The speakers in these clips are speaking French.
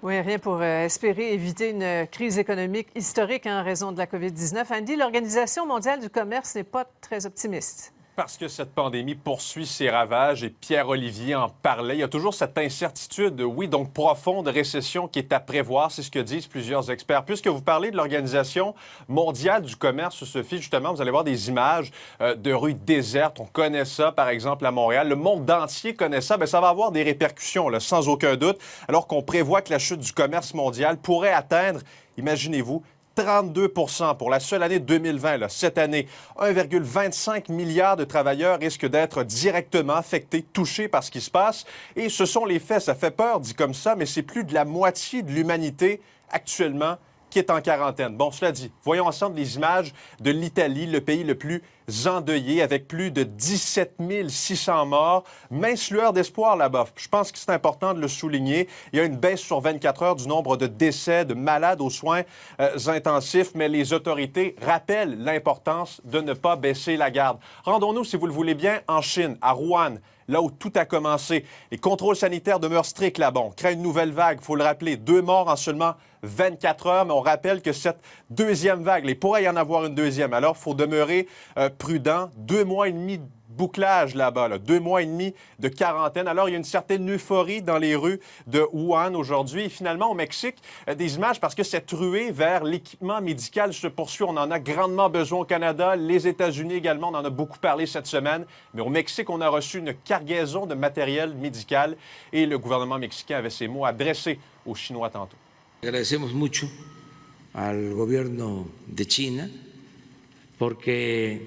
Oui, rien pour espérer éviter une crise économique historique en raison de la COVID-19. Andy, l'Organisation mondiale du commerce n'est pas très optimiste. Parce que cette pandémie poursuit ses ravages et Pierre-Olivier en parlait. Il y a toujours cette incertitude, oui, donc profonde récession qui est à prévoir. C'est ce que disent plusieurs experts. Puisque vous parlez de l'Organisation mondiale du commerce, Sophie, justement, vous allez voir des images de rues désertes. On connaît ça, par exemple, à Montréal. Le monde entier connaît ça. Bien, ça va avoir des répercussions, là, sans aucun doute, alors qu'on prévoit que la chute du commerce mondial pourrait atteindre, imaginez-vous, 32 pour la seule année 2020, là, cette année. 1,25 milliard de travailleurs risquent d'être directement affectés, touchés par ce qui se passe. Et ce sont les faits. Ça fait peur, dit comme ça, mais c'est plus de la moitié de l'humanité actuellement qui est en quarantaine. Bon, cela dit, voyons ensemble les images de l'Italie, le pays le plus endeuillé, avec plus de 17 600 morts. Mince lueur d'espoir là-bas. Je pense que c'est important de le souligner. Il y a une baisse sur 24 heures du nombre de décès, de malades aux soins intensifs, mais les autorités rappellent l'importance de ne pas baisser la garde. Rendons-nous, si vous le voulez bien, en Chine, à Wuhan, là où tout a commencé. Les contrôles sanitaires demeurent stricts là-bas. On craint une nouvelle vague, il faut le rappeler. 2 morts en seulement 24 heures, mais on rappelle que cette deuxième vague, il pourrait y en avoir une deuxième. Alors, il faut demeurer prudent. 2 mois et demi de bouclage là-bas, là. 2 mois et demi de quarantaine. Alors, il y a une certaine euphorie dans les rues de Wuhan aujourd'hui. Et finalement, au Mexique, des images parce que cette ruée vers l'équipement médical se poursuit. On en a grandement besoin au Canada. Les États-Unis également, on en a beaucoup parlé cette semaine. Mais au Mexique, on a reçu une cargaison de matériel médical et le gouvernement mexicain avait ces mots adressés aux Chinois tantôt. Agradecemos mucho al gobierno de China porque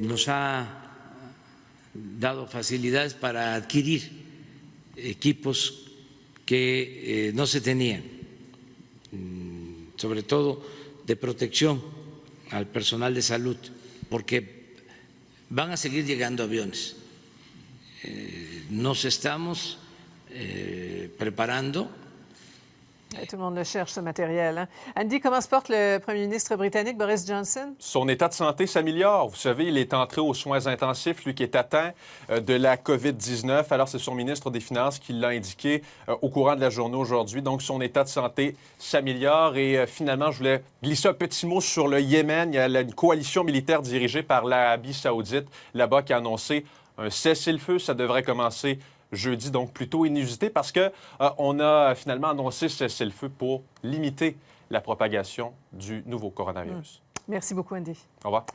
nos ha dado facilidades para adquirir equipos que no se tenían, sobre todo de protección al personal de salud, porque van a seguir llegando aviones. Nos estamos preparando. Tout le monde le cherche, ce matériel. Hein? Andy, comment se porte le premier ministre britannique Boris Johnson? Son état de santé s'améliore. Vous savez, il est entré aux soins intensifs, lui qui est atteint de la COVID-19. Alors, c'est son ministre des Finances qui l'a indiqué au courant de la journée aujourd'hui. Donc, son état de santé s'améliore. Et finalement, je voulais glisser un petit mot sur le Yémen. Il y a une coalition militaire dirigée par l'Arabie saoudite là-bas qui a annoncé un cessez-le-feu. Ça devrait commencer jeudi, donc plutôt inusité parce qu'on a finalement annoncé ce cessez-le-feu pour limiter la propagation du nouveau coronavirus. Merci beaucoup, Andy. Au revoir.